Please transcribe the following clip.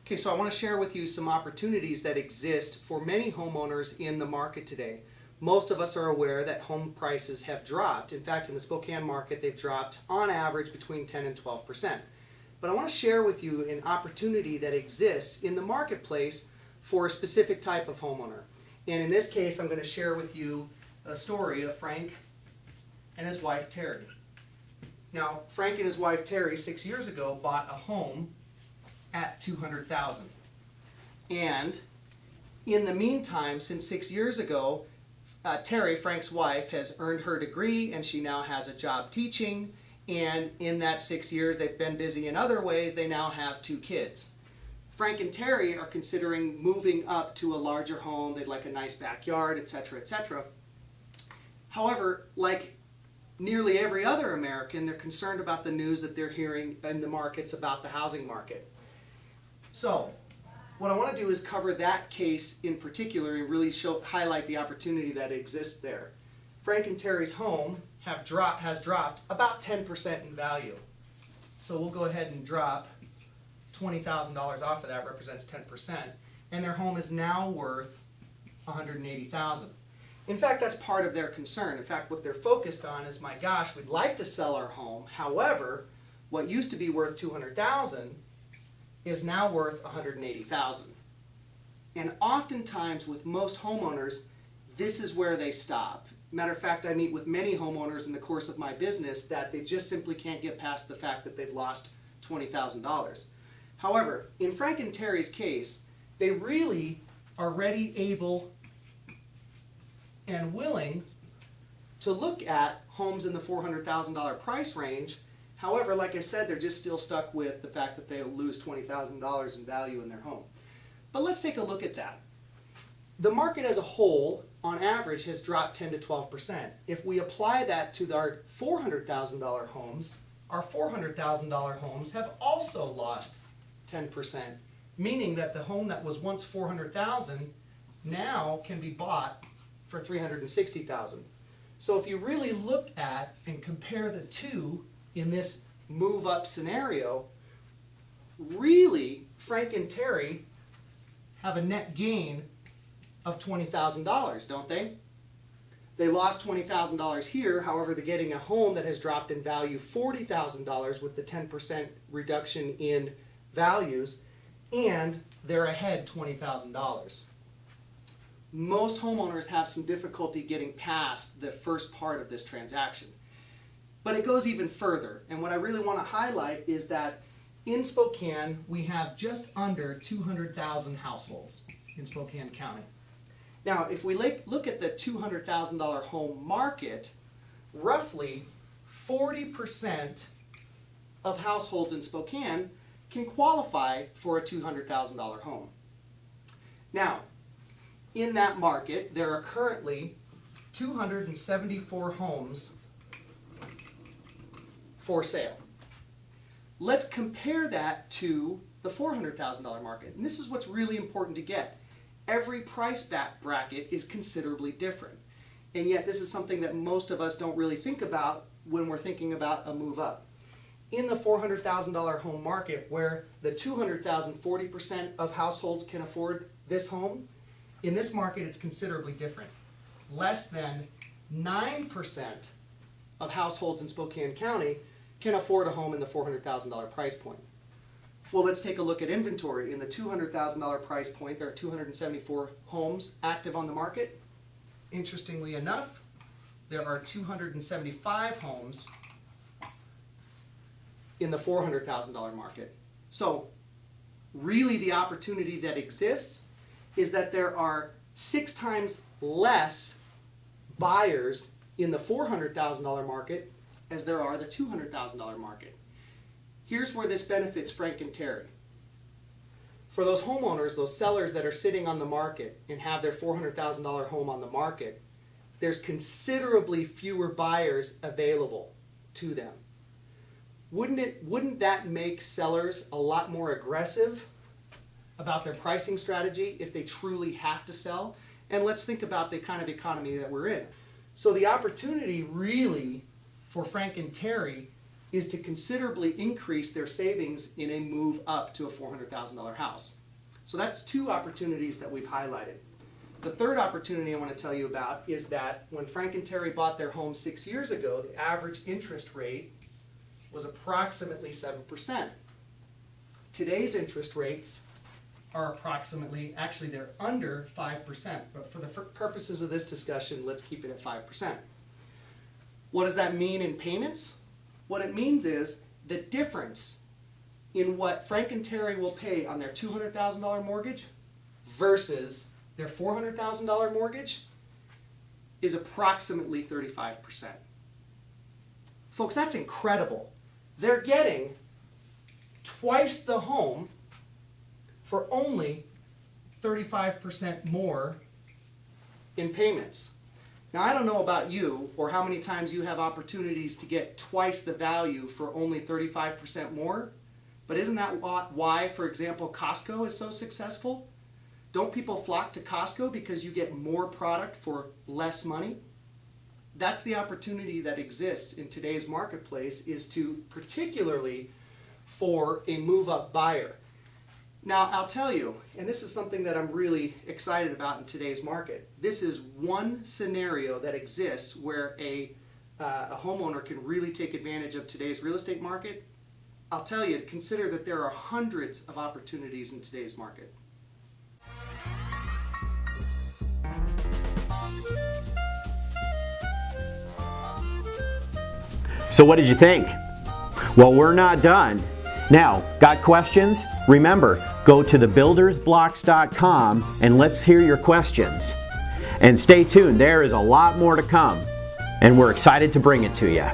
Okay, so I want to share with you some opportunities that exist for many homeowners in the market today. Most of us are aware that home prices have dropped. In fact, in the Spokane market, they've dropped on average between 10 and 12%. But I want to share with you an opportunity that exists in the marketplace for a specific type of homeowner. And in this case, I'm going to share with you a story of Frank and his wife, Terry. Now, Frank and his wife, Terry, 6 years ago, bought a home at $200,000. And in the meantime, since 6 years ago, Terry, Frank's wife, has earned her degree and she now has a job teaching. And in that 6 years, they've been busy in other ways. They now have 2 kids. Frank and Terry are considering moving up to a larger home. They'd like a nice backyard, etc., etc. However, like nearly every other American, they're concerned about the news that they're hearing in the markets about the housing market. So, what I want to do is cover that case in particular and really highlight the opportunity that exists there. Frank and Terry's home has dropped about 10% in value. So we'll go ahead and drop $20,000 off of that, represents 10%, and their home is now worth $180,000. In fact, that's part of their concern. In fact, what they're focused on is, my gosh, we'd like to sell our home. However, what used to be worth $200,000 is now worth $180,000. And oftentimes with most homeowners, this is where they stop. Matter of fact, I meet with many homeowners in the course of my business that they just simply can't get past the fact that they've lost $20,000. However, in Frank and Terry's case, they really are ready, able, and willing to look at homes in the $400,000 price range. However, like I said, they're just still stuck with the fact that they'll lose $20,000 in value in their home. But let's take a look at that. The market as a whole, on average, has dropped 10 to 12%. If we apply that to our $400,000 homes, our $400,000 homes have also lost 10%, meaning that the home that was once $400,000 now can be bought for $360,000. So if you really look at and compare the two in this move up scenario, really Frank and Terry have a net gain of $20,000, don't they? They lost $20,000 here, however they're getting a home that has dropped in value $40,000 with the 10% reduction in values, and they're ahead $20,000. Most homeowners have some difficulty getting past the first part of this transaction. But it goes even further, and what I really want to highlight is that in Spokane, we have just under 200,000 households in Spokane County. Now, if we look at the $200,000 home market, roughly 40% of households in Spokane can qualify for a $200,000 home. Now, in that market, there are currently 274 homes for sale. Let's compare that to the $400,000 market. And this is what's really important to get. Every price bracket is considerably different. And yet this is something that most of us don't really think about when we're thinking about a move up. In the $400,000 home market, where the $200,000, 40% of households can afford this home, in this market it's considerably different. Less than 9% of households in Spokane County can afford a home in the $400,000 price point. Well, let's take a look at inventory. In the $200,000 price point, there are 274 homes active on the market. Interestingly enough, there are 275 homes in the $400,000 market. So, really the opportunity that exists is that there are 6 times less buyers in the $400,000 market as there are the $200,000 market. Here's where this benefits Frank and Terry. For those homeowners, those sellers that are sitting on the market and have their $400,000 home on the market, there's considerably fewer buyers available to them. Wouldn't that make sellers a lot more aggressive about their pricing strategy if they truly have to sell? And let's think about the kind of economy that we're in. So the opportunity really for Frank and Terry is to considerably increase their savings in a move up to a $400,000 house. So that's two opportunities that we've highlighted. The third opportunity I want to tell you about is that when Frank and Terry bought their home 6 years ago, the average interest rate was approximately 7%. Today's interest rates are approximately, actually they're under 5%, but for the purposes of this discussion, let's keep it at 5%. What does that mean in payments? What it means is the difference in what Frank and Terry will pay on their $200,000 mortgage versus their $400,000 mortgage is approximately 35%. Folks, that's incredible. They're getting twice the home for only 35% more in payments. Now, I don't know about you or how many times you have opportunities to get twice the value for only 35% more, but isn't that why, for example, Costco is so successful? Don't people flock to Costco because you get more product for less money? That's the opportunity that exists in today's marketplace, is to particularly for a move-up buyer. Now, I'll tell you, and this is something that I'm really excited about in today's market. This is one scenario that exists where a homeowner can really take advantage of today's real estate market. I'll tell you, consider that there are hundreds of opportunities in today's market. So what did you think? Well, we're not done. Now, got questions? Remember, go to thebuildersblocks.com and let's hear your questions. And stay tuned, there is a lot more to come, and we're excited to bring it to you.